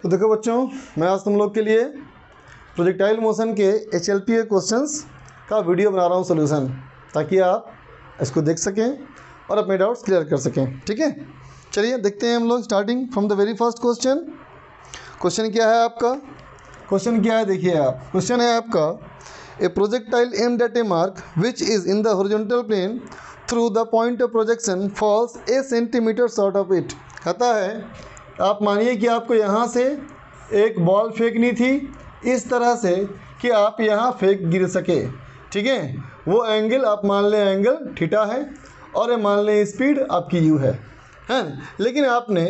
तो देखो बच्चों, मैं आज तुम लोग के लिए प्रोजेक्टाइल मोशन के HLPA क्वेश्चंस का वीडियो बना रहा हूँ सोल्यूशन, ताकि आप इसको देख सकें और अपने डाउट्स क्लियर कर सकें। ठीक है, चलिए देखते हैं हम लोग starting from the very first question. Question क्या है आपका? क्वेश्चन क्या है देखिए आप। क्वेश्चन है आपका, a projectile aimed at a mark which is in the horizontal plane through the point of projection falls a centimeter short of it. कहता है आप मानिए कि आपको यहाँ से एक बॉल फेंकनी थी इस तरह से कि आप यहाँ फेंक गिर सके। ठीक है, वो एंगल आप मान लें एंगल थीटा है और ये मान लें स्पीड आपकी यू है लेकिन आपने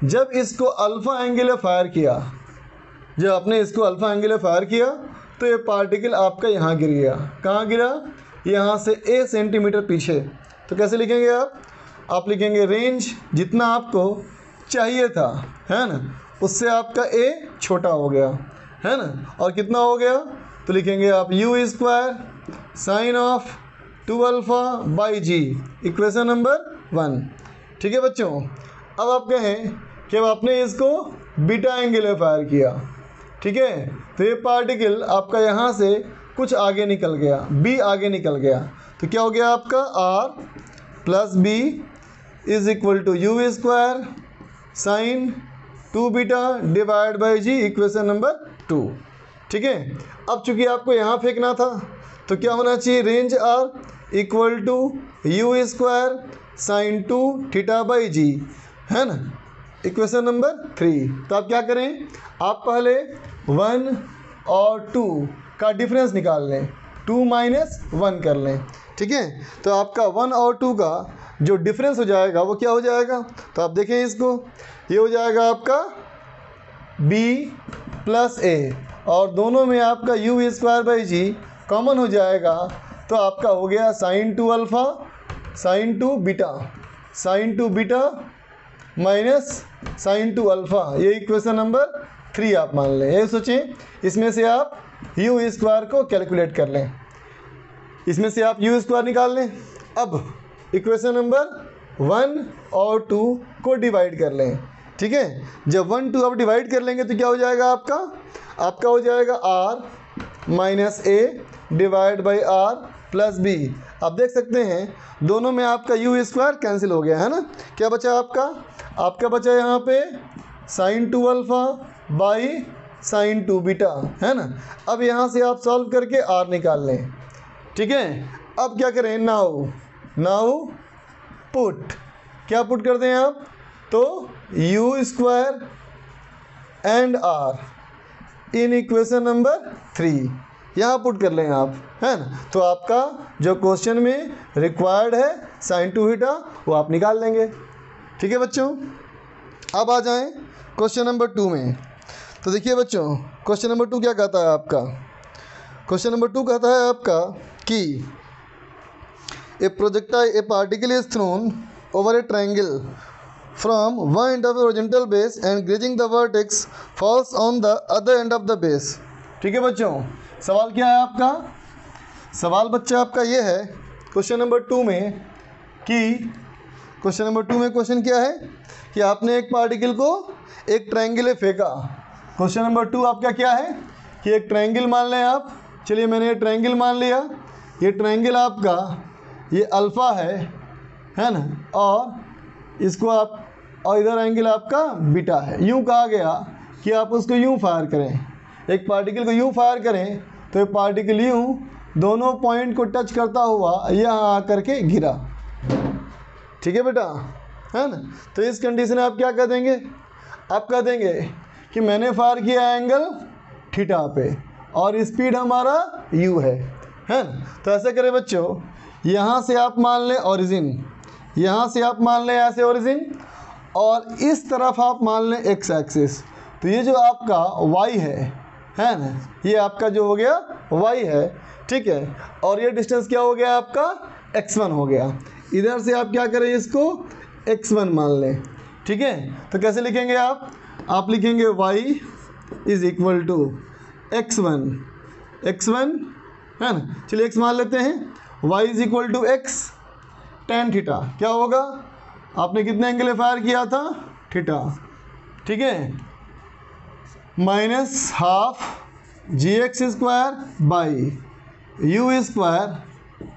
जब इसको अल्फ़ा एंगल में फायर किया, जब आपने इसको अल्फ़ा एंगल में फायर किया तो ये पार्टिकल आपका यहाँ गिर गया। कहाँ गिरा? यहाँ से ए सेंटीमीटर पीछे। तो कैसे लिखेंगे आप लिखेंगे रेंज जितना आपको चाहिए था, है ना, उससे आपका ए छोटा हो गया, है ना, और कितना हो गया? तो लिखेंगे आप u square sine of 2 alpha by g, equation number 1। ठीक है बच्चों, अब आप कहें कि अब आपने इसको बीटा एंगल में फायर किया। ठीक है, तो ये पार्टिकल आपका यहाँ से कुछ आगे निकल गया, बी आगे निकल गया। तो क्या हो गया आपका? R plus b is equal to u square sine 2 beta divide by g, equation number 2। ठीक है, अब चूंकि आपको यहाँ फेंकना था तो क्या होना चाहिए? Range R equal to u square sine 2 theta by g, है ना, इक्वेशन नंबर 3। तो आप क्या करें? आप पहले 1 और 2 का डिफरेंस निकाल लें, 2 माइनस 1 कर लें। ठीक है, तो आपका 1 और 2 का जो डिफरेंस हो जाएगा वो क्या हो जाएगा? तो आप देखें इसको, ये हो जाएगा आपका b प्लस ए, और दोनों में आपका u square by g common हो जाएगा। तो आपका हो गया sine 2 alpha sine 2 beta, sine 2 beta minus sine 2 alpha, ये इक्वेशन नंबर 3 आप मान लें। ये सोचें, इसमें से आप यू स्क्वायर को कैलकुलेट कर लें, इसमें से आप यू स्क्वायर निकाल लें। अब इक्वेशन नंबर 1 और 2 को डिवाइड कर लें। ठीक है, जब 1 2 आप डिवाइड कर लेंगे तो क्या हो जाएगा आपका हो जाएगा R minus a divide by R plus b. आप देख सकते हैं दोनों में आपका यू स्क्वायर कैंसिल हो गया, है ना। क्या बचा आपका बचा यहाँ पे sine 2 alpha by sine 2 beta, है ना। अब यहाँ से आप सॉल्व करके आर निकाल लें। ठीक है, अब क्या करें? नाउ पुट, क्या पुट कर दें आप? तो u square and R in equation number 3 यहाँ पुट कर लें आप, है ना। तो आपका जो क्वेश्चन में रिक्वायर्ड है साइन 2 थीटा वो आप निकाल लेंगे। ठीक है बच्चों, अब आ जाएं क्वेश्चन नंबर 2 में। तो देखिए बच्चों, क्वेश्चन नंबर 2 क्या कहता है आपका? क्वेश्चन नंबर 2 कहता है आपका कि ए particle is throne over A triangle from one end of horizontal base and grazing the vertex falls on the other end of the base. ठीक है बच्चों, सवाल क्या है आपका? सवाल बच्चा आपका ये है क्वेश्चन नंबर 2 में कि क्वेश्चन नंबर 2 में क्वेश्चन क्या है कि आपने एक पार्टिकल को एक ट्रायंगल में फेंका। क्वेश्चन नंबर 2 आपका क्या है कि एक ट्रायंगल मान लें आप। चलिए मैंने ये ट्रायंगल मान लिया, ये ट्रायंगल आपका ये अल्फ़ा है ना, और इसको आप, और इधर एंगल आपका बीटा है। यूँ कहा गया कि आप उसको यूँ फायर करें, एक पार्टिकल को यूँ फायर करें तो ये पार्टिकल यूँ दोनों पॉइंट को टच करता हुआ यहाँ आकर के गिरा। ठीक है बेटा, है ना। तो इस कंडीशन में आप क्या कह देंगे? आप कह देंगे कि मैंने फायर किया एंगल थीटा पे और स्पीड हमारा u है ना। तो ऐसे करें बच्चों, यहाँ से आप मान लें ओरिजिन, यहाँ से आप मान लें ऐसे ओरिजिन, और इस तरफ आप मान लें एक्स एक्सिस। तो ये जो आपका y है ना, ये आपका जो हो गया y है। ठीक है, और ये डिस्टेंस क्या हो गया आपका? x1 हो गया। इधर से आप क्या करें? इसको x1 मान लें। ठीक है, तो कैसे लिखेंगे आप लिखेंगे y is equal to x1 है ना। चलिए x मान लेते हैं, y is equal to x tan theta. क्या होगा? आपने कितने एंगल में फायर किया था? थीटा। ठीक है, minus half g x square by u square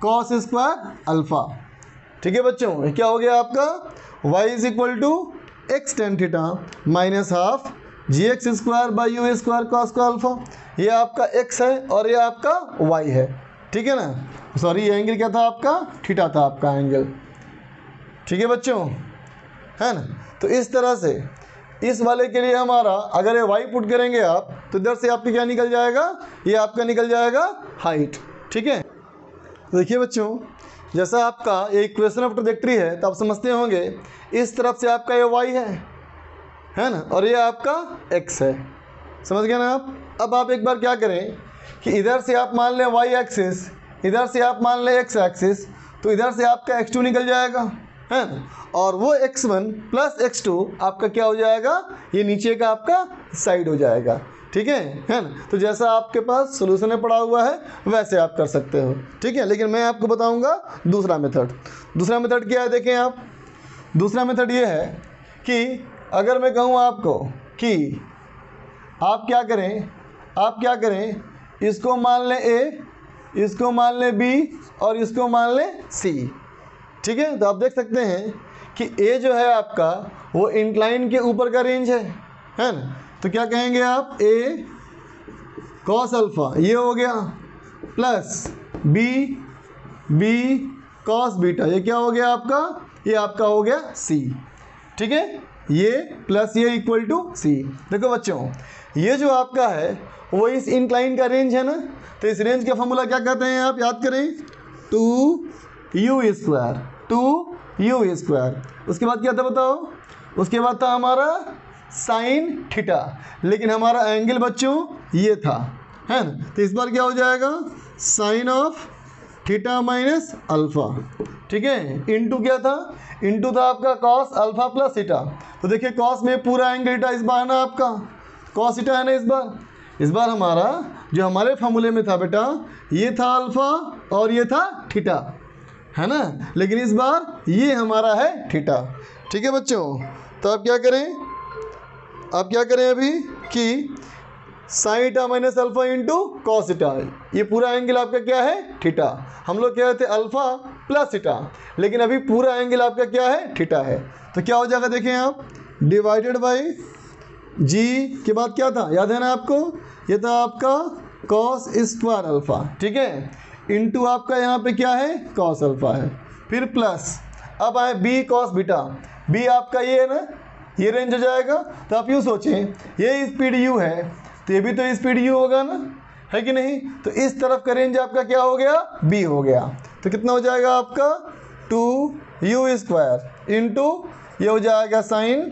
cos square alpha. ठीक है बच्चों, ये क्या हो गया आपका y is equal to x tan theta minus half g x square by u square cos का अल्फ़ा। ये आपका x है और ये आपका y है। ठीक है ना, सॉरी ये एंगल क्या था आपका, थीटा था आपका एंगल। ठीक है बच्चों, है ना। तो इस तरह से इस वाले के लिए हमारा अगर ये y पुट करेंगे आप तो इधर से आपके क्या निकल जाएगा, ये आपका निकल जाएगा हाइट। ठीक है, तो देखिए बच्चों, जैसा आपका ये इक्वेशन ऑफ ट्रैजेक्टरी है तो आप समझते होंगे इस तरफ से आपका ये y है ना, और ये आपका x है। समझ गए ना आप। अब आप एक बार क्या करें कि इधर से आप मान लें y एक्सिस, इधर से आप मान लें x एक्सिस, तो इधर से आपका x2 निकल जाएगा, है ना, और वो x1 प्लस x2 आपका क्या हो जाएगा, ये नीचे का आपका साइड हो जाएगा। ठीक है ना। तो जैसा आपके पास सोल्यूशन में पड़ा हुआ है वैसे आप कर सकते हो। ठीक है, लेकिन मैं आपको बताऊंगा दूसरा मेथड। दूसरा मेथड क्या है, देखें आप। दूसरा मेथड ये है कि अगर मैं कहूँ आपको कि आप क्या करें, इसको मान लें a, इसको मान लें b और इसको मान लें c। ठीक है, तो आप देख सकते हैं कि a जो है आपका वो इंक्लाइन के ऊपर का रेंज है ना। तो क्या कहेंगे आप, a कॉस अल्फ़ा ये हो गया प्लस b कॉस बीटा, ये क्या हो गया आपका, ये आपका हो गया c। ठीक है, ये प्लस ये इक्वल टू c। देखो बच्चों, ये जो आपका है वो इस इंक्लाइन का रेंज है ना, तो इस रेंज का फॉर्मूला क्या कहते हैं आप याद करें, 2u स्क्वायर। उसके बाद क्या था बताओ, उसके बाद था हमारा साइन थीटा, लेकिन हमारा एंगल बच्चों ये था, है ना। तो इस बार क्या हो जाएगा, sine of theta minus alpha. ठीक है, इंटू क्या था, इंटू था आपका कॉस अल्फ़ा प्लस थीटा। तो देखिए कॉस में पूरा एंगल थीटा इस बार है ना आपका, कॉस थीटा है ना इस बार हमारा जो हमारे फॉर्मूले में था बेटा ये था अल्फ़ा और ये था थीटा, है ना, लेकिन इस बार ये हमारा है थीटा। ठीक है बच्चों, तो आप क्या करें अभी कि sign theta minus alpha into cos theta, ये पूरा एंगल आपका क्या है, थीटा। हम लोग कह रहे थे अल्फ़ा प्लस थीटा, लेकिन अभी पूरा एंगल आपका क्या है, थीटा है। तो क्या हो जाएगा देखें आप, डिवाइडेड बाई जी के बाद क्या था याद है ना आपको, ये था आपका कॉस स्क्वायर अल्फ़ा। ठीक है, इंटू आपका यहाँ पे क्या है, कॉस अल्फ़ा है, फिर प्लस अब आए बी कॉस बीटा। बी आपका ये है ना, ये रेंज हो जाएगा। तो आप यूँ सोचें ये स्पीड यू है तो ये भी तो स्पीड यू होगा ना, है कि नहीं। तो इस तरफ का रेंज आपका क्या हो गया, बी हो गया। तो कितना हो जाएगा आपका 2u स्क्वायर इंटू ये हो जाएगा sign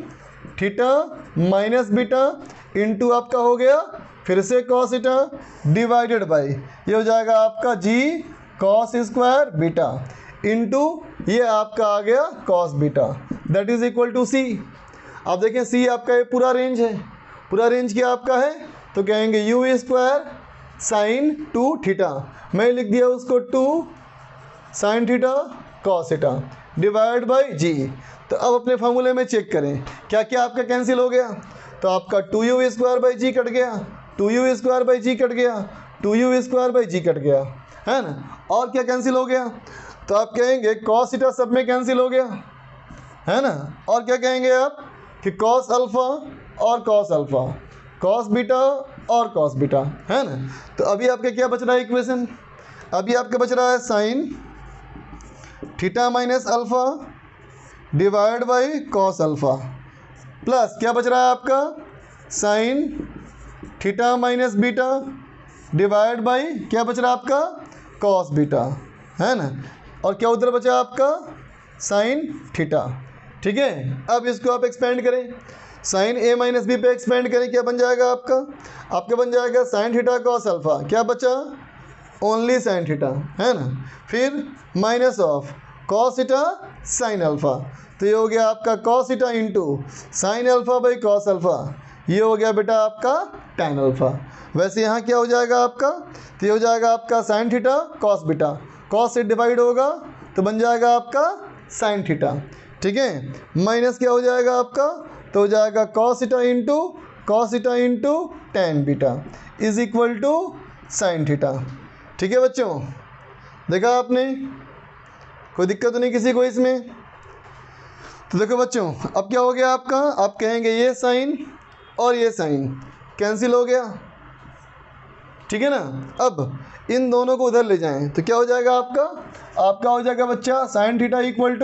theta minus beta into आपका हो गया फिर से कॉस थीटा डिवाइडेड बाई ये हो जाएगा आपका g cos square beta into ये आपका आ गया cos beta, that is equal to C. आप देखें सी आपका ये पूरा रेंज है, पूरा रेंज क्या आपका है, तो कहेंगे यू स्क्वायर साइन 2 थीटा, मैं लिख दिया उसको 2 sine theta cos theta divide by g. तो अब अपने फार्मूले में चेक करें क्या क्या आपका कैंसिल हो गया, तो आपका 2u square by ji cut गया, 2u square by ji cut गया, 2u square by ji cut गया, है ना। और क्या कैंसिल हो गया, तो आप कहेंगे कॉस थीटा सब में कैंसिल हो गया, है ना। और क्या कहेंगे आप कि कॉस अल्फ़ा और कॉस अल्फ़ा, कॉस बीटा और कॉस बीटा, है ना। तो अभी आपके क्या बच रहा है इक्वेशन, अभी आपके बच रहा है sign theta minus alpha divide by cos alpha plus क्या बच रहा है आपका sign theta minus beta divide by क्या बच रहा है आपका कॉस बीटा, है ना। और क्या उधर बचा आपका साइन थीटा। ठीक है, अब इसको आप एक्सपेंड करें, साइन ए माइनस बी पे एक्सपेंड करें, क्या बन जाएगा आपका बन जाएगा साइन थीटा कॉस अल्फ़ा, क्या बचा ओनली साइन थीटा, है ना। फिर minus of cos theta sine alpha, तो ये हो गया आपका cos theta into sine alpha by cos alpha, ये हो गया बेटा आपका टैन अल्फ़ा। वैसे यहाँ क्या हो जाएगा आपका, तो ये हो जाएगा आपका sign theta cos beta, cos से डिवाइड होगा तो बन जाएगा आपका साइन थीटा। ठीक है, माइनस क्या हो जाएगा आपका, तो हो जाएगा cos theta into cos theta into tan beta is equal to sine theta. ठीक है बच्चों, देखा आपने, कोई दिक्कत तो नहीं किसी को इसमें। तो देखो बच्चों, अब क्या हो गया आपका, आप कहेंगे ये साइन और ये साइन कैंसिल हो गया, ठीक है ना। अब इन दोनों को उधर ले जाएं तो क्या हो जाएगा आपका हो जाएगा बच्चा साइन थीटा इक्वल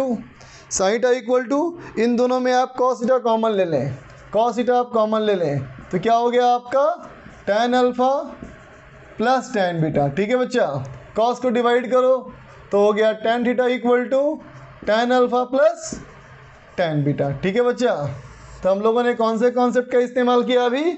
टू इन दोनों में आप कॉस थीटा कॉमन ले लें, कॉस थीटा आप कॉमन ले लें तो क्या हो गया आपका tan alpha plus tan beta. ठीक है बच्चा, कॉस को डिवाइड करो तो हो गया tan theta equal to tan alpha plus tan beta. ठीक है बच्चा, तो हम लोगों ने कौन से कॉन्सेप्ट का इस्तेमाल किया अभी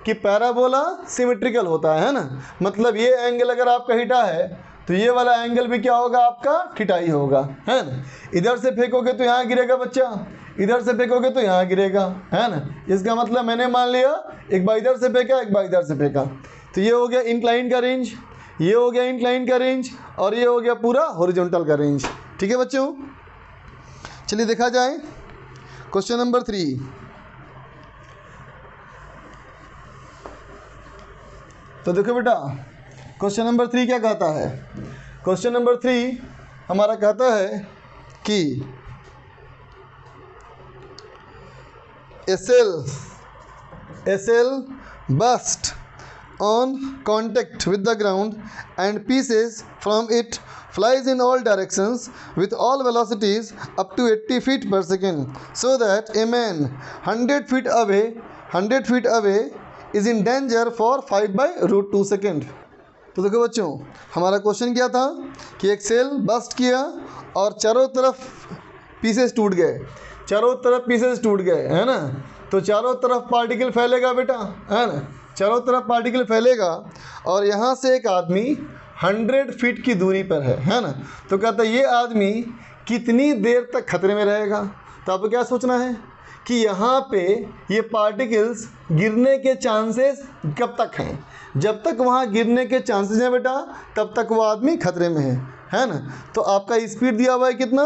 कि पैराबोला सिमेट्रिकल होता है ना, मतलब ये एंगल अगर आपका थीटा है तो ये वाला एंगल भी क्या होगा आपका थीटा ही होगा, है ना। इधर से फेंकोगे तो यहाँ गिरेगा बच्चा, इधर से फेंकोगे तो यहाँ गिरेगा, है ना। इसका मतलब मैंने मान लिया एक बार इधर से फेंका एक बार इधर से फेंका, तो ये हो गया इंक्लाइन का रेंज, ये हो गया इंक्लाइन का रेंज और ये हो गया पूरा हॉरिजॉन्टल का रेंज। ठीक है बच्चों, चलिए देखा जाए क्वेश्चन नंबर 3। तो देखो बेटा, क्वेश्चन नंबर 3 क्या कहता है। क्वेश्चन नंबर 3 हमारा कहता है कि a cell burst on contact with the ground and pieces from it flies in all directions with all velocities up to 80 feet per second, so that a man 100 feet away is in danger for 5/√2 second. तो देखो बच्चों, हमारा question क्या था कि एक cell bast किया और चारों तरफ पीसेस टूट गए, है ना। तो चारों तरफ पार्टिकल फैलेगा बेटा, है ना, चारों तरफ पार्टिकल फैलेगा और यहाँ से एक आदमी 100 फीट की दूरी पर है ना। तो कहता है ये आदमी कितनी देर तक खतरे में रहेगा। तो आपको क्या सोचना है कि यहाँ पे ये पार्टिकल्स गिरने के चांसेस कब तक हैं, जब तक वहाँ गिरने के चांसेस हैं बेटा तब तक वो आदमी खतरे में है ना। तो आपका स्पीड दिया हुआ है कितना,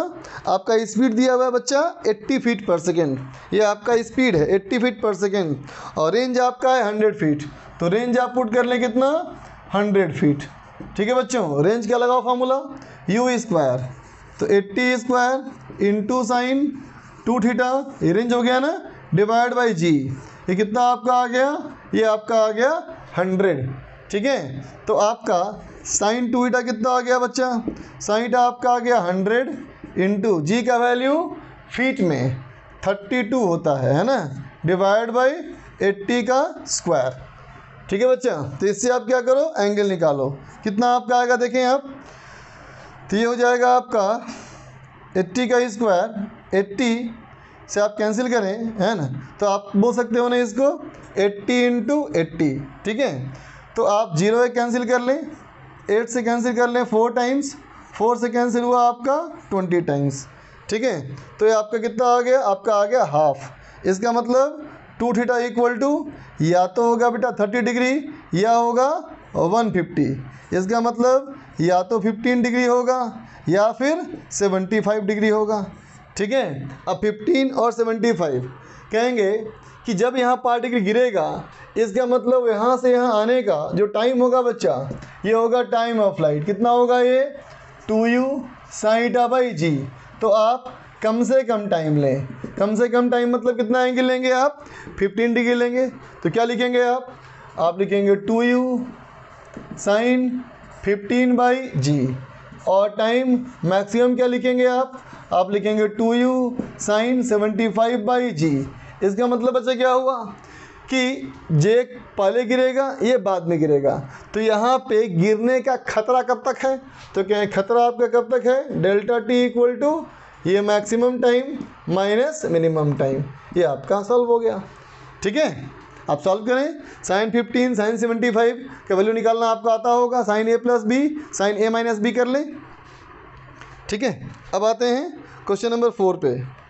आपका स्पीड दिया हुआ है बच्चा 80 फीट पर सेकेंड, ये आपका स्पीड है 80 फीट पर सेकेंड और रेंज आपका है 100 फीट। तो रेंज आप पुट कर लें कितना 100 फीट। ठीक है बच्चों, रेंज क्या लगाओ फार्मूला u², तो 80 स्क्वायर इंटू साइन 2 थीटा, ये रेंज हो गया ना, डिवाइड बाई जी, ये कितना आपका आ गया, ये आपका आ गया 100। ठीक है, तो आपका साइन 2 थीटा कितना आ गया बच्चा, साइन थीटा आपका आ गया 100 इंटू जी का वैल्यू फीट में 32 होता है ना, डिवाइड बाई 80 का स्क्वायर। ठीक है बच्चा, तो इससे आप क्या करो एंगल निकालो, कितना आपका आएगा देखें आप, तो ये हो जाएगा आपका 80 का स्क्वायर, 80 से आप कैंसिल करें, है ना, तो आप बोल सकते हो ना इसको 80 इंटू 80। ठीक है, तो आप 0 कैंसिल कर लें, 8 से कैंसिल कर लें 4 टाइम्स, 4 से कैंसिल हुआ आपका 20 टाइम्स। ठीक है, तो ये आपका कितना आ गया, आपका आ गया हाफ। इसका मतलब 2 थीटा इक्वल टू या तो होगा बेटा 30 डिग्री या होगा 150। इसका मतलब या तो 15 डिग्री होगा या फिर 75 डिग्री होगा। ठीक है, अब 15 और 75 कहेंगे कि जब यहाँ पार्टिकल गिरेगा इसका मतलब यहाँ से यहाँ आने का जो टाइम होगा बच्चा, ये होगा टाइम ऑफ लाइट, कितना होगा ये 2u sin theta by g. तो आप कम से कम टाइम लें, कम से कम टाइम मतलब कितना एंगल लेंगे आप 15 डिग्री लेंगे, तो क्या लिखेंगे आप लिखेंगे 2u sin 15 बाई जी और टाइम मैक्सिमम क्या लिखेंगे आप लिखेंगे 2u sin 75 बाई जी। इसका मतलब बच्चा क्या हुआ कि जे पहले गिरेगा ये बाद में गिरेगा, तो यहाँ पे गिरने का खतरा कब तक है, तो क्या है खतरा आपका कब तक है, डेल्टा टी इक्वल टू ये maximum time minus minimum time, ये आपका सॉल्व हो गया। ठीक है, आप सॉल्व करें, साइन 15 साइन 75 का वैल्यू निकालना आपको आता होगा, साइन ए प्लस बी साइन ए माइनस बी कर लें। ठीक है, अब आते हैं क्वेश्चन नंबर 4 पे।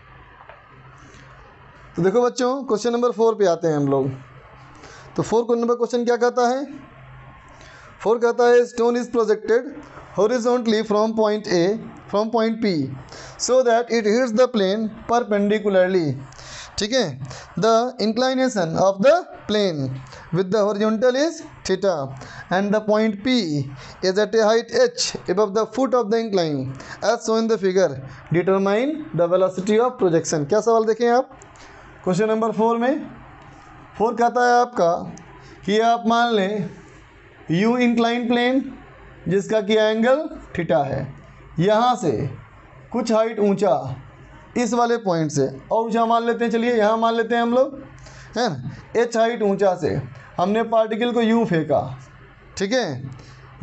तो देखो बच्चों, क्वेश्चन नंबर 4 पे आते हैं हम लोग। तो 4 नंबर क्वेश्चन क्या कहता है, 4 कहता है stone is projected horizontally from point P so that it hits the plane perpendicularly। ठीक है। The inclination of the plane with the horizontal is theta and the point P is at a height h above the foot of the incline as shown in the figure. Determine the velocity of projection. क्या सवाल देखें आप question number 4 में। 4 कहता है आपका कि आप मान लें U इंक्लाइन प्लेन जिसका कि एंगल थीटा है, यहाँ से कुछ हाइट ऊंचा इस वाले पॉइंट से और ऊंचा मान लेते हैं, चलिए यहाँ मान लेते हैं हम लोग, है ना, h हाइट ऊंचा से हमने पार्टिकल को U फेंका, ठीक है,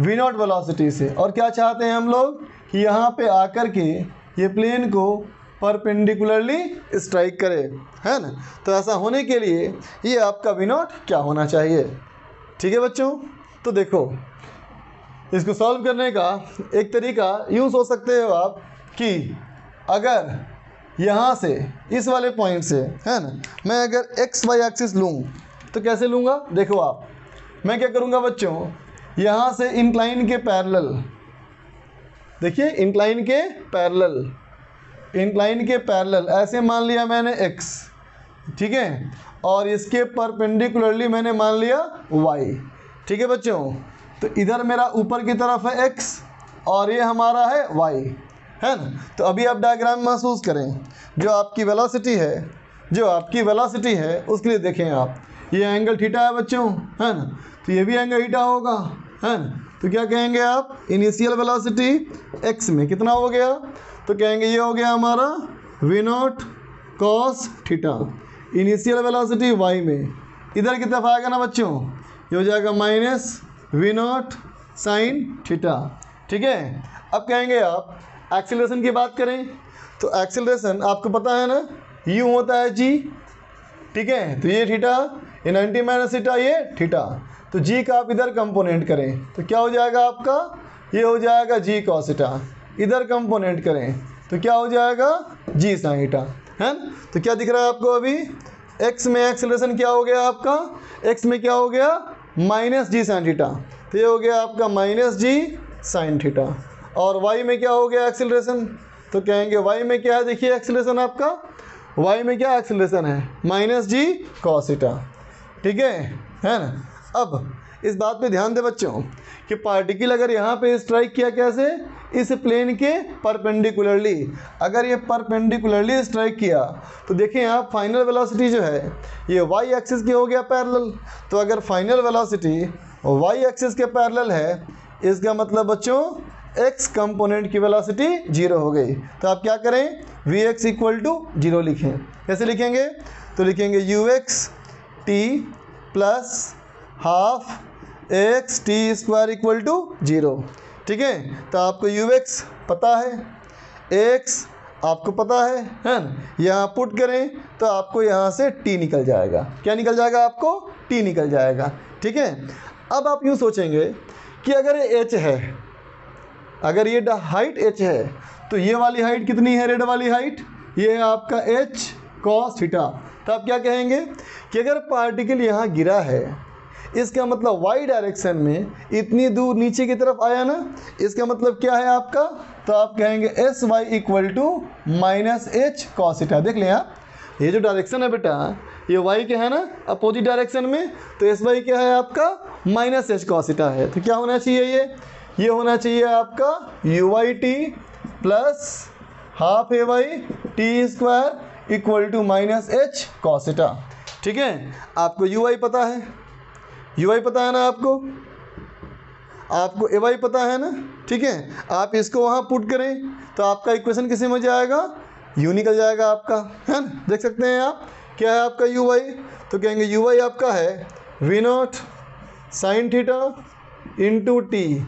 V0 वेलोसिटी से, और क्या चाहते हैं हम लोग कि यहाँ पे आकर के ये प्लेन को परपेंडिकुलरली स्ट्राइक करे, है ना। तो ऐसा होने के लिए ये आपका V0 क्या होना चाहिए, ठीक है बच्चों। तो देखो इसको सॉल्व करने का एक तरीका यूँ सोच सकते हो आप कि अगर यहाँ से इस वाले पॉइंट से, है ना, मैं अगर एक्स वाई एक्सिस लूँ तो कैसे लूँगा, देखो आप, मैं क्या करूँगा बच्चों, यहाँ से इंक्लाइन के पैरेलल, देखिए इंक्लाइन के पैरेलल ऐसे मान लिया मैंने x, ठीक है, और इसके परपेंडिकुलरली मैंने मान लिया y, ठीक है बच्चों। तो इधर मेरा ऊपर की तरफ है x और ये हमारा है y, है ना। तो अभी आप डायग्राम महसूस करें, जो आपकी वेलोसिटी है उसके लिए देखें आप, ये एंगल थीटा है बच्चों, है ना, तो ये भी एंगल थीटा होगा, है ना। तो क्या कहेंगे आप, इनिशियल वेलोसिटी x में कितना हो गया, तो कहेंगे ये हो गया हमारा V0 cos theta. Initial velocity y में इधर की तरफ आएगा ना बच्चों, ये हो जाएगा माइनस V0 sin थीटा, ठीक है। अब कहेंगे आप एक्सीलरेशन की बात करें तो एक्सीलरेशन आपको पता है ना, u होता है g, ठीक है, तो ये थीटा, ये 90 माइनस थीटा, ये थीटा, तो g का आप इधर कंपोनेंट करें तो क्या हो जाएगा आपका, ये हो जाएगा g cos थीटा, इधर कंपोनेंट करें तो क्या हो जाएगा g sin थीटा, है ना। तो क्या दिख रहा है आपको, अभी x में एक्सीलरेशन क्या हो गया आपका, x में क्या हो गया माइनस g sin थीटा, तो ये हो गया आपका माइनस g sin थीटा, और y में क्या हो गया एक्सीलरेशन, तो कहेंगे y में क्या है, देखिए एक्सीलरेशन आपका, y में क्या एक्सीलरेशन है माइनस g cos थीटा, ठीक है ना। अब इस बात पे ध्यान दे बच्चों कि पार्टिकल अगर यहाँ पे स्ट्राइक किया कैसे, इस प्लेन के परपेंडिकुलरली, अगर ये परपेंडिकुलरली स्ट्राइक किया तो देखें आप फाइनल वेलोसिटी जो है ये y एक्सिस की हो गया पैरेलल, तो अगर फाइनल वेलोसिटी y एक्सिस के पैरेलल है इसका मतलब बच्चों x कंपोनेंट की वेलोसिटी 0 हो गई। तो आप क्या करें, Vx इक्वल टू 0 लिखें। कैसे लिखेंगे, तो लिखेंगे ux t plus half x t square equal to 0, ठीक है। तो आपको ux पता है, x आपको पता है ना, यहाँ पुट करें तो आपको यहाँ से t निकल जाएगा, क्या निकल जाएगा आपको, t निकल जाएगा, ठीक है। अब आप यूँ सोचेंगे कि अगर ये h है, अगर ये हाइट h है तो ये वाली हाइट कितनी है, रेड वाली हाइट, ये है आपका h cos थीटा। तो आप क्या कहेंगे कि अगर पार्टिकल यहाँ गिरा है इसका मतलब y डायरेक्शन में इतनी दूर नीचे की तरफ आया ना, इसका मतलब क्या है आपका, तो आप कहेंगे s y equal to minus h cos theta. देख लें आप, ये जो डायरेक्शन है बेटा ये y के है ना अपोजिट डायरेक्शन में, तो एस वाई क्या है आपका माइनस एच कॉस थीटा है। तो क्या होना चाहिए, ये होना चाहिए आपका u y t plus half a y t square equal to minus h cos theta, ठीक है। आपको यू वाई पता है, यू वाई पता है ना, आपको ए वाई पता है ना, ठीक है। आप इसको वहाँ पुट करें तो आपका इक्वेशन किसी में जाएगा, यू निकल जाएगा आपका, है ना। देख सकते हैं आप क्या है आपका यू वाई, तो कहेंगे यू वाई आपका है v naught sine theta into t,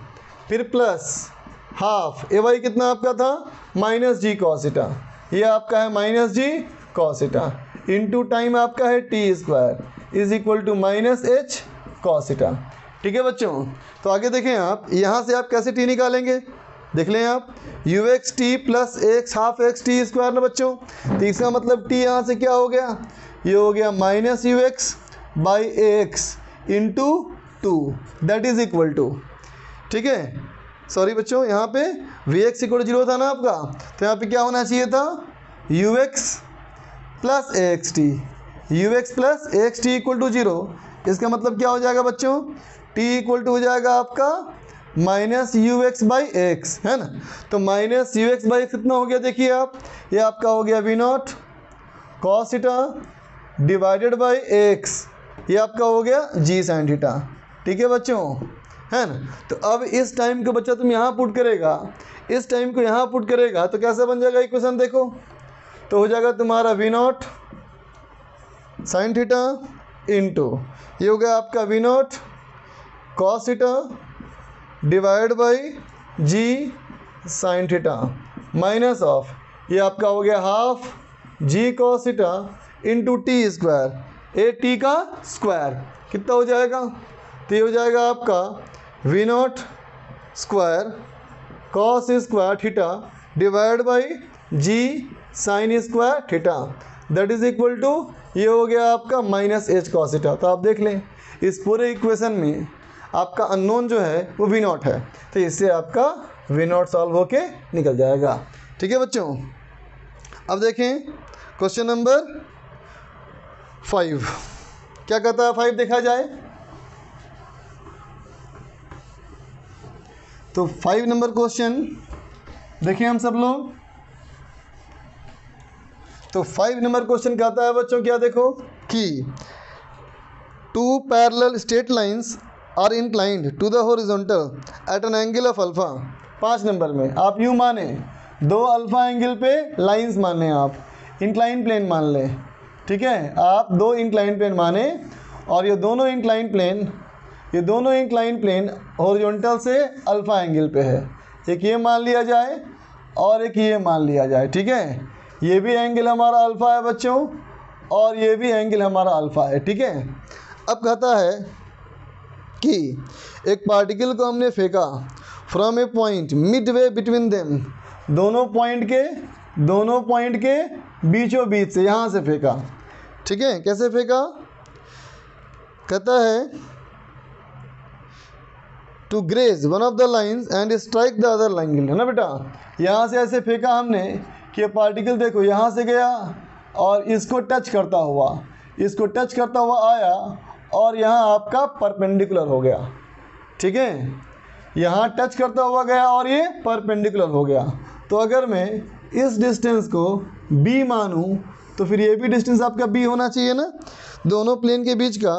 फिर प्लस हाफ ए वाई कितना आपका था माइनस जी कॉस थीटा, ये आपका है minus g cos theta into time आपका है t square is equal to minus h cos theta, ठीक है बच्चों। तो आगे देखें आप, यहाँ से आप कैसे टी निकालेंगे, देख लें आप, you x T plus x half x t square ना बच्चों, तो इसका मतलब टी यहाँ से क्या हो गया, ये हो गया minus u x by a x into two that is equal to, ठीक है। सॉरी बच्चों, यहाँ पे वी एक्स इक्वल 0 था ना आपका, तो यहाँ पे क्या होना चाहिए था u x plus a x t, u x plus a x t equal to 0। इसका मतलब क्या हो जाएगा बच्चों, t इक्वल टू हो जाएगा आपका minus u x by x, है ना। तो minus u x by x कितना हो गया, देखिए आप, ये आपका हो गया v naught cos theta divided by x, ये आपका हो गया जी साइन थीटा। ठीक है बच्चों, है ना। तो अब इस टाइम को बच्चा तुम यहाँ पुट करेगा, इस टाइम को यहाँ पुट करेगा तो कैसा बन जाएगा इक्वेशन, देखो तो हो जाएगा तुम्हारा v naught sine theta into ये हो गया आपका v naught cos theta divide by g sine theta minus of ये आपका हो गया half g cos theta into t square, a t का स्क्वायर कितना हो जाएगा, तो ये हो जाएगा आपका v naught square cos square theta divide by g sine square theta that is equal to ये हो गया आपका माइनस एच कॉस थीटा। तो आप देख लें इस पूरे इक्वेशन में आपका अननोन जो है वो वी नॉट है, तो इससे आपका वी नॉट सॉल्व होके निकल जाएगा। ठीक है बच्चों, अब देखें क्वेश्चन नंबर 5 क्या कहता है, 5 देखा जाए तो 5 नंबर क्वेश्चन देखें हम सब लोग। तो 5 नंबर क्वेश्चन कहता है बच्चों क्या, देखो कि 2 parallel straight lines are inclined to the horizontal at an angle of alpha. 5 number में आप यूँ माने 2 अल्फा एंगल पे लाइंस मान लें, आप इंक्लाइन प्लेन मान लें। ठीक है, आप 2 इंक्लाइन प्लेन माने और ये दोनों इंक्लाइन प्लेन हॉरिजॉन्टल से अल्फा एंगल पे है। एक ये मान लिया जाए और एक ये मान लिया जाए। ठीक है, ये भी एंगल हमारा अल्फ़ा है बच्चों और ये भी एंगल हमारा अल्फ़ा है। ठीक है, अब कहता है कि एक पार्टिकल को हमने फेंका from A point mid way between them, दोनों पॉइंट के बीचों बीच से यहाँ से फेंका। ठीक है, कैसे फेंका, कहता है to graze one of the lines and strike the other line, है ना बेटा। यहाँ से ऐसे फेंका हमने कि पार्टिकल देखो यहाँ से गया और इसको टच करता हुआ आया और यहाँ आपका परपेंडिकुलर हो गया। ठीक है, यहाँ टच करता हुआ गया और ये परपेंडिकुलर हो गया। तो अगर मैं इस डिस्टेंस को b मानूँ तो फिर ये भी डिस्टेंस आपका b होना चाहिए ना। दोनों प्लेन के बीच का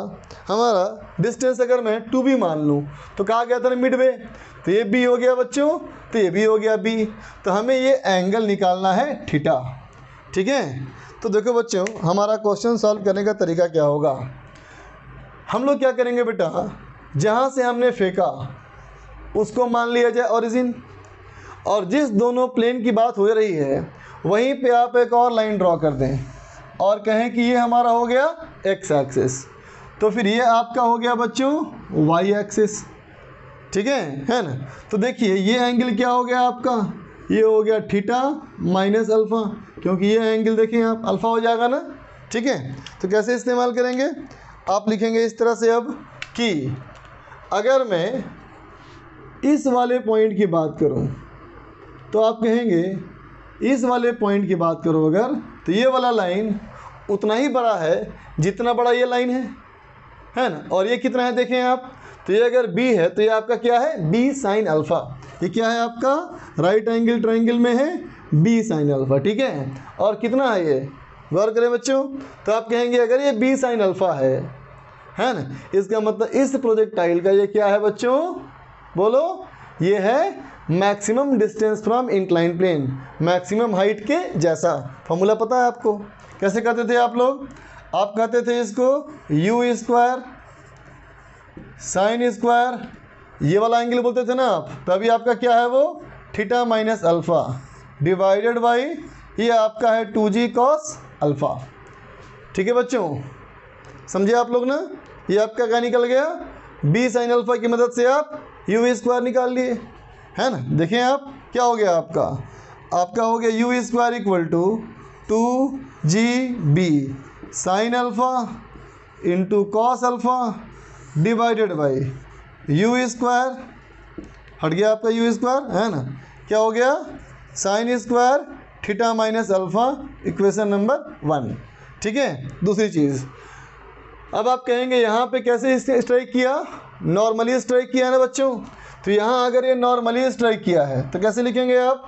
हमारा डिस्टेंस अगर मैं 2b मान लूँ तो कहा गया था ना मिड वे, तो ये b हो गया बच्चों, तो ये भी हो गया b। तो हमें ये एंगल निकालना है थीटा। ठीक है, तो देखो बच्चों हमारा क्वेश्चन सॉल्व करने का तरीका क्या होगा। हम लोग क्या करेंगे बेटा, जहाँ से हमने फेंका उसको मान लिया जाए ओरिजिन, और जिस दोनों प्लेन की बात हो रही है वहीं पे आप एक और लाइन ड्रॉ कर दें और कहें कि ये हमारा हो गया एक्स एक्सिस, तो फिर ये आपका हो गया बच्चों वाई एक्सिस। ठीक है ना। तो देखिए ये एंगल क्या हो गया आपका, ये हो गया थीटा माइनस अल्फ़ा, क्योंकि ये एंगल देखिए आप अल्फ़ा हो जाएगा ना। ठीक है, तो कैसे इस्तेमाल करेंगे, आप लिखेंगे इस तरह से अब कि अगर मैं इस वाले पॉइंट की बात करूं तो आप कहेंगे इस वाले पॉइंट की बात करो अगर, तो ये वाला लाइन उतना ही बड़ा है जितना बड़ा ये लाइन है ना। और ये कितना है देखें आप, तो ये अगर b है तो ये आपका क्या है b साइन अल्फ़ा, ये क्या है आपका राइट एंगल ट्रायंगल में है b साइन अल्फ़ा। ठीक है, और कितना है ये, गौर करें बच्चों, तो आप कहेंगे अगर ये b साइन अल्फ़ा है ना, इसका मतलब इस प्रोजेक्टाइल का ये क्या है बच्चों, बोलो, ये है maximum distance from incline plane, maximum height के जैसा। फॉर्मूला पता है आपको, कैसे कहते थे आप लोग, आप कहते थे इसको u स्क्वायर साइन स्क्वायर, ये वाला एंगल बोलते थे ना आप, तभी आपका क्या है वो theta minus alpha divided by ये आपका है 2g कॉस अल्फ़ा। ठीक है बच्चों, समझे आप लोग ना। ये आपका क्या निकल गया, b साइन अल्फ़ा की मदद से आप u स्क्वायर निकाल लिए, है ना। देखें आप क्या हो गया आपका हो गया u square equal to 2gb sine alpha into cos alpha divided by u square, हट गया आपका u स्क्वायर, है ना, क्या हो गया sign square theta minus alpha, equation number 1। ठीक है। दूसरी चीज़, अब आप कहेंगे यहाँ पे कैसे स्ट्राइक किया, नॉर्मली स्ट्राइक किया है ना बच्चों। तो यहाँ अगर ये नॉर्मली स्ट्राइक किया है तो कैसे लिखेंगे आप,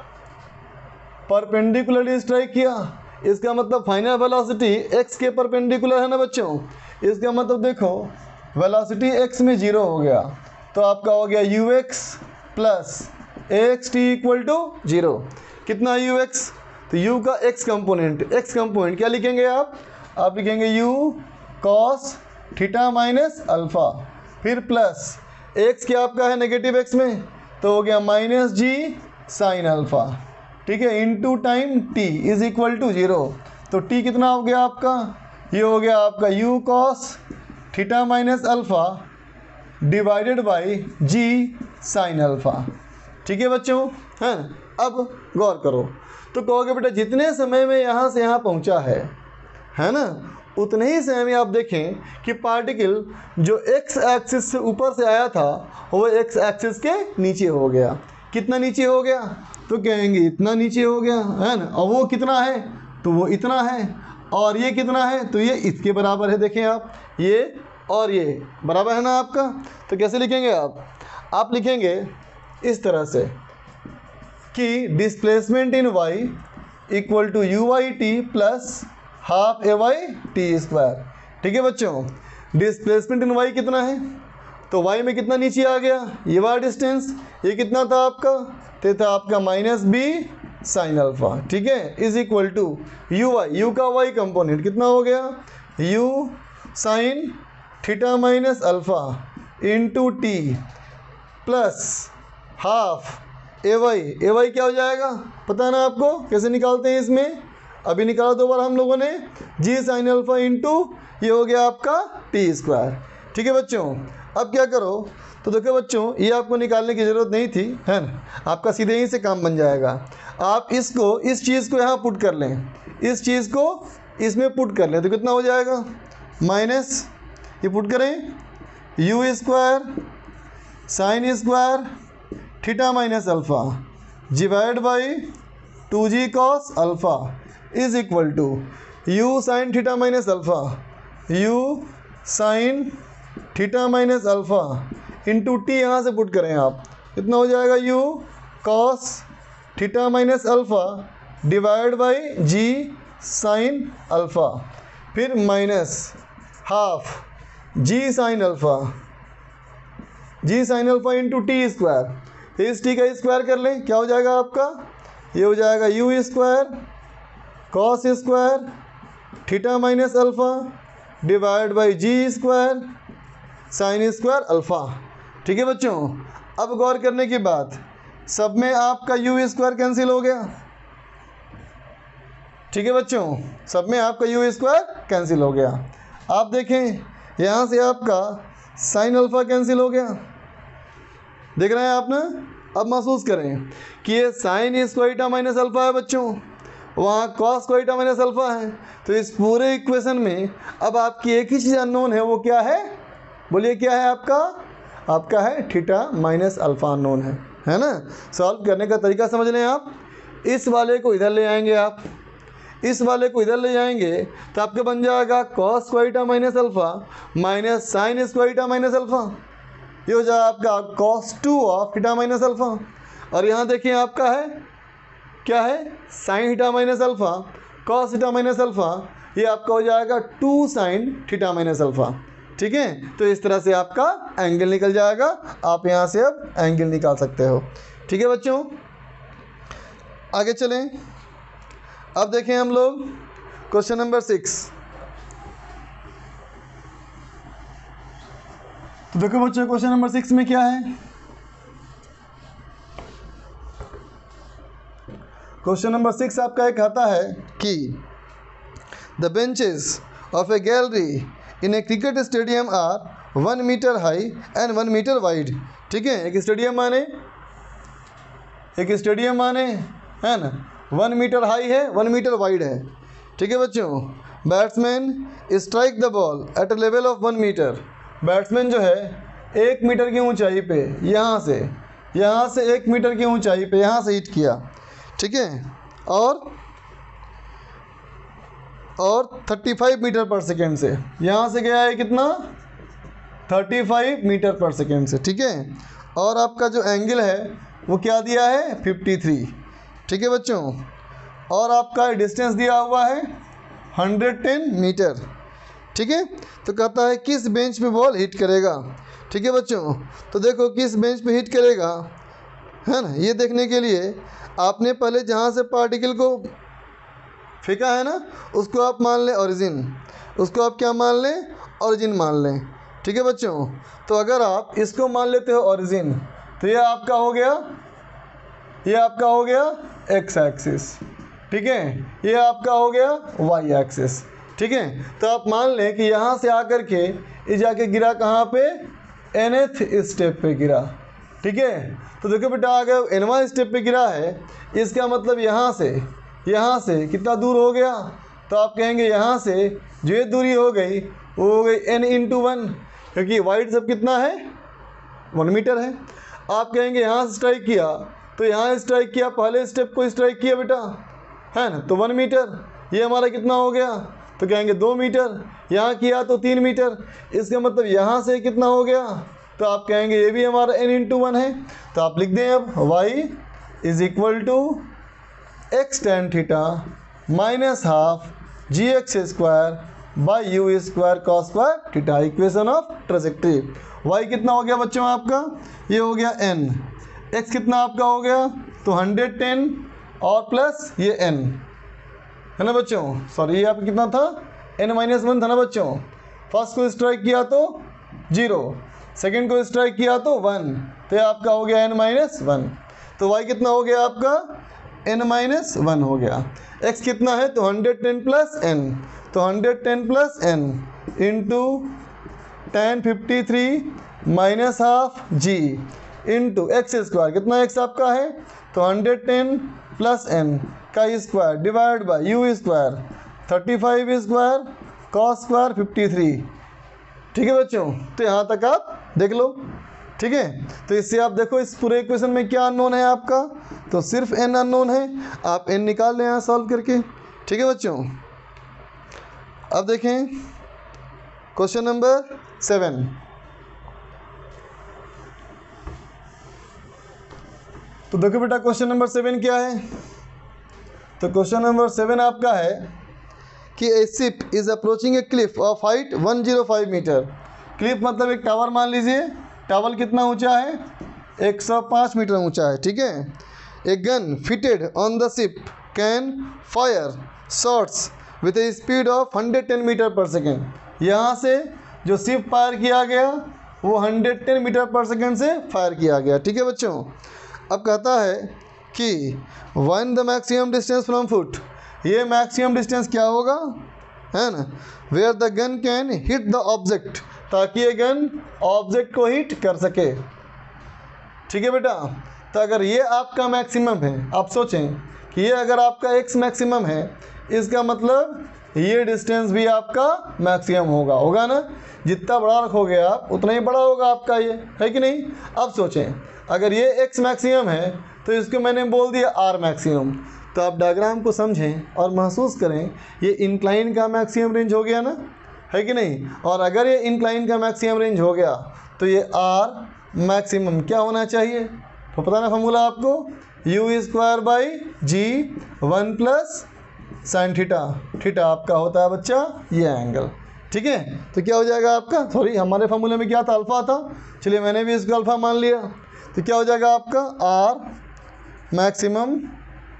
परपेंडिकुलरली स्ट्राइक किया। इसका मतलब फाइनल वेलोसिटी x के परपेंडिकुलर है ना बच्चों। इसका मतलब देखो वेलोसिटी x में 0 हो गया तो आपका हो गया ux plus axt equal to 0। कितना ux, तो u का x कंपोनेंट क्या लिखेंगे आप लिखेंगे u cos theta minus alpha, फिर प्लस x क्या आपका है नेगेटिव x में, तो हो गया माइनस जी साइन अल्फ़ा, ठीक है, into time t is equal to 0। तो t कितना हो गया आपका, ये हो गया आपका u cos theta minus alpha divided by g sign alpha. ठीक है बच्चों, है। अब गौर करो तो कहोगे बेटा जितने समय में यहाँ से यहाँ पहुँचा है ना, उतने ही समय में आप देखें कि पार्टिकल जो x एक्सिस से ऊपर से आया था वो x एक्सिस के नीचे हो गया। कितना नीचे हो गया, तो कहेंगे इतना नीचे हो गया, है ना। और वो कितना है, तो वो इतना है। और ये कितना है, तो ये इसके बराबर है। देखें आप, ये और ये बराबर है ना आपका। तो कैसे लिखेंगे आप लिखेंगे इस तरह से कि displacement in y equal to u y t plus half a y t square. ठीक है बच्चों, डिस्प्लेसमेंट इन y कितना है, तो y में कितना नीचे आ गया, ये वाला डिस्टेंस, ये कितना था आपका, तो था आपका माइनस बी साइन अल्फ़ा। ठीक है, इज इक्वल टू यू का y कंपोनेंट कितना हो गया, u sine theta minus alpha into t plus half a y क्या हो जाएगा, पता है ना आपको कैसे निकालते हैं, इसमें अभी निकाला दो बार हम लोगों ने, जी साइन अल्फ़ा इंटू ये हो गया आपका टी स्क्वायर। ठीक है बच्चों, अब क्या करो, तो देखो बच्चों ये आपको निकालने की ज़रूरत नहीं थी, है ना, आपका सीधे ही से काम बन जाएगा। आप इसको इस चीज़ को यहाँ पुट कर लें, इस चीज़ को इसमें पुट कर लें, तो कितना हो जाएगा, माइनस ये पुट करें u square sine square theta minus alpha divide by 2g cos alpha is equal to u sine theta minus alpha, u sine theta minus alpha into t यहाँ से पुट करें आप, कितना हो जाएगा, u cos theta minus alpha divide by g sine alpha, फिर minus half g sine alpha into t square. इस t का स्क्वायर कर लें, क्या हो जाएगा आपका, ये हो जाएगा u square cos square theta minus alpha divide by g square sine square alpha. ठीक है बच्चों, अब गौर करने की बात, सब में आपका यू स्क्वायर कैंसिल हो गया। ठीक है बच्चों, सब में आपका यू स्क्वायर कैंसिल हो गया। आप देखें यहाँ से आपका साइन अल्फ़ा कैंसिल हो गया, देख रहे हैं आप ना। अब महसूस करें कि ये साइन स्क्वायर माइनस अल्फ़ा है बच्चों, वहाँ कॉस स्क्वायर माइनस अल्फ़ा है। तो इस पूरे इक्वेशन में अब आपकी एक ही चीज़ अननोन है, वो क्या है, बोलिए क्या है आपका है थीटा माइनस अल्फ़ा अननोन है ना। सॉल्व करने का तरीका समझ लें आप, इस वाले को इधर ले आएंगे, आप इस वाले को इधर ले जाएंगे तो आपके बन जाएगा cos square minus alpha minus sine square minus alpha, ये हो जाएगा आपका cos 2 of theta minus alpha. और यहाँ देखिए आपका है क्या है, sign theta minus alpha cos theta minus alpha, ये आपका हो जाएगा 2 साइन थीटा माइनस अल्फ़ा। ठीक है, तो इस तरह से आपका एंगल निकल जाएगा, आप यहाँ से अब एंगल निकाल सकते हो। ठीक है बच्चों, आगे चलें। अब देखें हम लोग क्वेश्चन नंबर 6। तो देखो बच्चों क्वेश्चन नंबर 6 में क्या है, क्वेश्चन नंबर 6 आपका एक आता है कि the benches of a gallery in a cricket stadium are 1 metre high and 1 metre wide. ठीक है, एक स्टेडियम माने है ना, 1 मीटर हाई है 1 मीटर वाइड है। ठीक है बच्चों, batsman strike the ball at a level of 1 metre. Batsman जो है 1 मीटर की ऊंचाई पे यहाँ से 1 मीटर की ऊंचाई पे यहाँ से हिट किया। ठीक है, और और 35 मीटर पर सेकेंड से, यहाँ से गया है कितना 35 मीटर पर सेकेंड से, ठीक है। और आपका जो एंगल है वो क्या दिया है 53, ठीक है बच्चों। और आपका डिस्टेंस दिया हुआ है 110 मीटर, ठीक है। तो कहता है किस बेंच पे बॉल हिट करेगा, ठीक है बच्चों। तो देखो किस बेंच पे हिट करेगा, है ना। ये देखने के लिए आपने पहले जहाँ से पार्टिकल को फेंका है ना, उसको आप मान लें ओरिजिन, उसको आप क्या मान लें ओरिजिन मान लें, ठीक है बच्चों। तो अगर आप इसको मान लेते हो ओरिजिन, तो ये आपका हो गया, ये आपका हो गया एक्स एक्सिस, ठीक है। ये आपका हो गया वाई एक्सिस, ठीक है। तो आप मान लें कि यहाँ से आकर के ये जाके गिरा कहाँ पे nth स्टेप पे गिरा, ठीक है। तो देखो बेटा अगर nवां स्टेप पे गिरा है, इसका मतलब यहाँ से कितना दूर हो गया। तो आप कहेंगे यहाँ से जो ये दूरी हो गई वो हो गई n × 1, क्योंकि वाइड सब कितना है 1 मीटर है। आप कहेंगे यहाँ से स्ट्राइक किया, तो यहाँ स्ट्राइक किया, पहले स्टेप को स्ट्राइक किया बेटा, है ना, तो 1 मीटर। ये हमारा कितना हो गया, तो कहेंगे 2 मीटर। यहाँ किया तो 3 मीटर, इसका मतलब यहाँ से कितना हो गया, तो आप कहेंगे ये भी हमारा n × 1 है। तो आप लिख दें अब y = x tan theta -12 gx² / u² theta, equation of trajectory. y कितना हो गया बच्चों आपका, ये हो गया n, x कितना आपका हो गया, तो 110 और प्लस ये n, है ना बच्चों। सॉरी ये आपका कितना था n-1 था ना बच्चों। फर्स्ट को स्ट्राइक किया तो 0, सेकंड को स्ट्राइक किया तो 1, तो ये आपका हो गया n-1। तो y कितना हो गया आपका n-1 हो गया। x कितना है, तो 110 प्लस n, तो 110 plus n into tan 53 -12 g into x², कितना x आपका है, तो 110 प्लस n का square divide by u², 35² cos² 53, ठीक है बच्चों। तो यहाँ तक आप देख लो, ठीक है। तो इससे आप देखो इस पूरे इक्वेशन में क्या अननोन है आपका, तो सिर्फ n अननोन है, आप n निकाल लें यहाँ सॉल्व करके, ठीक है बच्चों। अब देखें क्वेश्चन नंबर 7। तो देखो बेटा क्वेश्चन नंबर 7 क्या है। तो क्वेश्चन नंबर 7 आपका है कि a ship is approaching a cliff of height 105 metre. Cliff मतलब एक टावर मान लीजिए, टावर कितना ऊंचा है 105 मीटर ऊंचा है, ठीक है। A gun fitted on the ship can fire shots with a speed of 110 metre per second. यहाँ से जो शिप फायर किया गया वो 110 मीटर पर सेकेंड से फायर किया गया, ठीक है बच्चों। अब कहता है कि one the maximum distance from foot, ये मैक्सिमम डिस्टेंस क्या होगा, है ना, where the gun can hit the object, ताकि ये गन ऑब्जेक्ट को हिट कर सके, ठीक है बेटा। तो अगर ये आपका मैक्सिमम है, आप सोचें कि ये अगर आपका x मैक्सिमम है, इसका मतलब ये डिस्टेंस भी आपका मैक्सिमम होगा ना। जितना बड़ा रखोगे आप उतना ही बड़ा होगा आपका, ये है कि नहीं। अब सोचें अगर ये x मैक्सिमम है तो इसको मैंने बोल दिया r मैक्सिमम। तो आप डायग्राम को समझें और महसूस करें, ये इंक्लाइन का मैक्सिमम रेंज हो गया ना, है कि नहीं। और अगर ये इंक्लाइन का मैक्सिमम रेंज हो गया तो ये r मैक्सिमम क्या होना चाहिए, तो पता ना फॉर्मूला आपको, u² g 1 plus sine theta. Theta आपका होता है बच्चा ये एंगल, ठीक है। तो क्या हो जाएगा आपका, सॉरी हमारे फॉर्मूले में क्या था, अल्फ़ा था, चलिए मैंने भी इसको अल्फ़ा मान लिया। तो क्या हो जाएगा आपका r मैक्सिमम,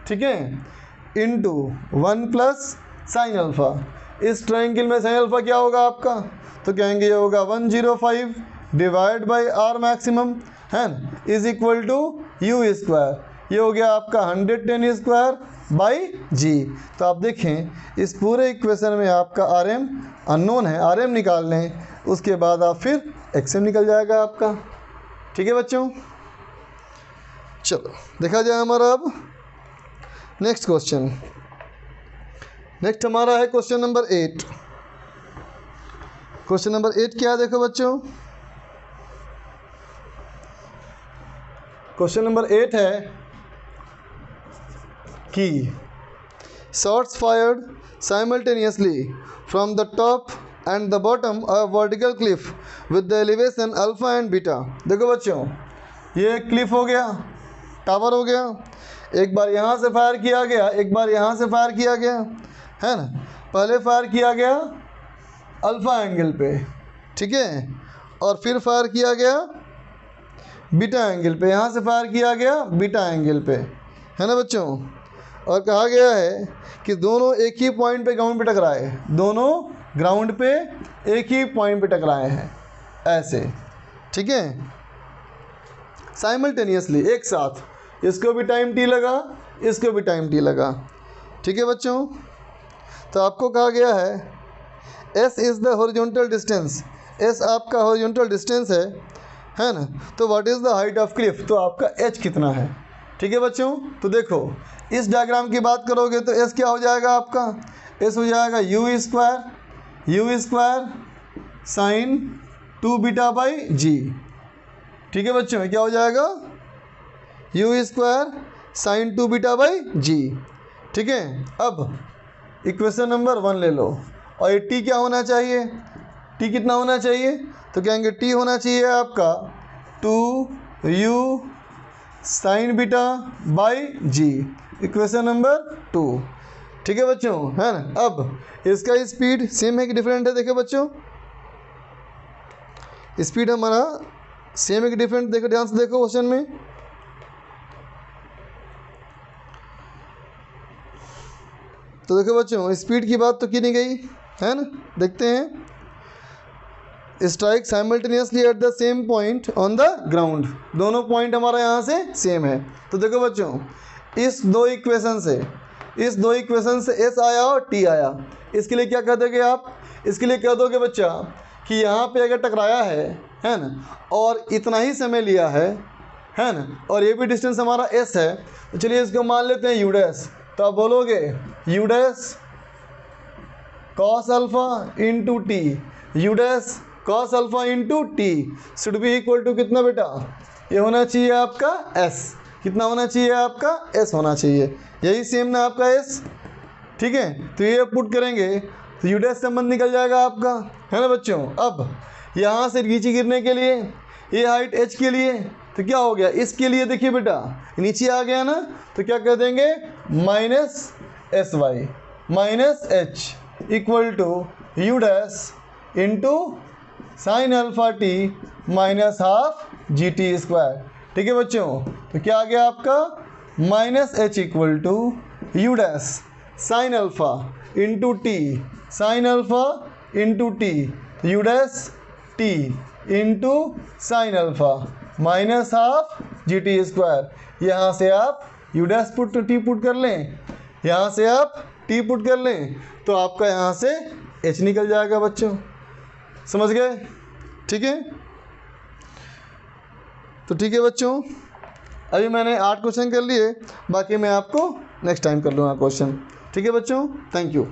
ठीक है, इंटू 1 प्लस साइन अल्फ़ा। इस ट्रायंगल में साइन अल्फ़ा क्या होगा आपका, तो कहेंगे ये होगा 105 डिवाइड बाई r मैक्सिमम, है न, इज इक्वल टू u²। ये हो गया आपका 110² बाई g। तो आप देखें इस पूरे इक्वेशन में आपका rm अननोन है, rm निकाल लें, उसके बाद आप फिर xm निकल जाएगा आपका, ठीक है बच्चों। चलो देखा जाए हमारा अब नेक्स्ट क्वेश्चन। नेक्स्ट हमारा है क्वेश्चन नंबर 8। क्वेश्चन नंबर 8 क्या है, देखो बच्चों, क्वेश्चन नंबर 8 है कि shots fired simultaneously from the top and the bottom of vertical cliff with the elevation alpha and beta। देखो बच्चों, ये क्लिफ हो गया, टावर हो गया, एक बार यहाँ से फायर किया गया, एक बार यहाँ से फायर किया गया, है ना। पहले फायर किया गया अल्फ़ा एंगल पे, ठीक है, और फिर फायर किया गया बीटा एंगल पे, यहाँ से फायर किया गया बीटा एंगल पे, है ना बच्चों। और कहा गया है कि दोनों एक ही पॉइंट पे ग्राउंड पे टकराए, दोनों ग्राउंड पे एक ही पॉइंट पे टकराए हैं, ऐसे, ठीक है, साइमल्टेनियसली, एक साथ। इसको भी टाइम टी लगा, इसको भी टाइम टी लगा, ठीक है बच्चों। तो आपको कहा गया है S is the horizontal distance, S आपका हॉरिजॉन्टल डिस्टेंस है ना। तो what is the height of Cliff, तो आपका एच कितना है, ठीक है बच्चों। तो देखो इस डायग्राम की बात करोगे तो एस क्या हो जाएगा आपका, एस हो जाएगा u square sine 2 beta by g, ठीक है बच्चों। क्या हो जाएगा, u square sine 2 beta by g, ठीक है। अब इक्वेशन नंबर 1 ले लो, और ये टी क्या होना चाहिए, टी कितना होना चाहिए, तो कहेंगे टी होना चाहिए आपका 2u sine beta by g, equation number 2, ठीक है बच्चों, है ना। अब इसका स्पीड सेम है कि डिफरेंट है, देखो बच्चों स्पीड हमारा सेम है कि डिफरेंट, देखो ध्यान से देखो क्वेश्चन में। तो देखो बच्चों स्पीड की बात तो की नहीं गई है ना, देखते हैं। Strike simultaneously at the same point on the ground, दोनों पॉइंट हमारा यहाँ से सेम है। तो देखो बच्चों इस दो इक्वेशन से एस आया और टी आया, इसके लिए क्या कह दोगे आप, इसके लिए कह दोगे बच्चा कि यहाँ पे अगर टकराया है ना, और इतना ही समय लिया है ना, और ये भी डिस्टेंस हमारा एस है, तो चलिए इसको मान लेते हैं यू डैश। तो आप बोलोगे u dash cos alpha into t, u dash cos alpha into t should be equal to कितना बेटा, ये होना चाहिए आपका एस, कितना होना चाहिए आपका एस होना चाहिए, यही सेम ना आपका एस, ठीक है। तो ये पुट करेंगे तो यू डैश संबंध निकल जाएगा आपका, है ना बच्चों। अब यहाँ से नीचे गिरने के लिए ये हाइट एच के लिए, तो क्या हो गया, इसके लिए देखिए बेटा नीचे आ गया ना, तो क्या कह देंगे minus s y minus h equal to u dash into sine alpha t minus half g t square, ठीक है बच्चों। तो क्या आ गया आपका minus h equal to u dash sine alpha into t, sine alpha into t, u dash t into sine alpha minus half g t square. यहाँ से आप u dash put t put कर लें, यहाँ से आप टी पुट कर लें, तो आपका यहाँ से एच निकल जाएगा बच्चों, समझ गए, ठीक है। तो ठीक है बच्चों, अभी मैंने 8 क्वेश्चन कर लिए, बाकी मैं आपको नेक्स्ट टाइम कर लूँगा क्वेश्चन, ठीक है बच्चों, थैंक यू।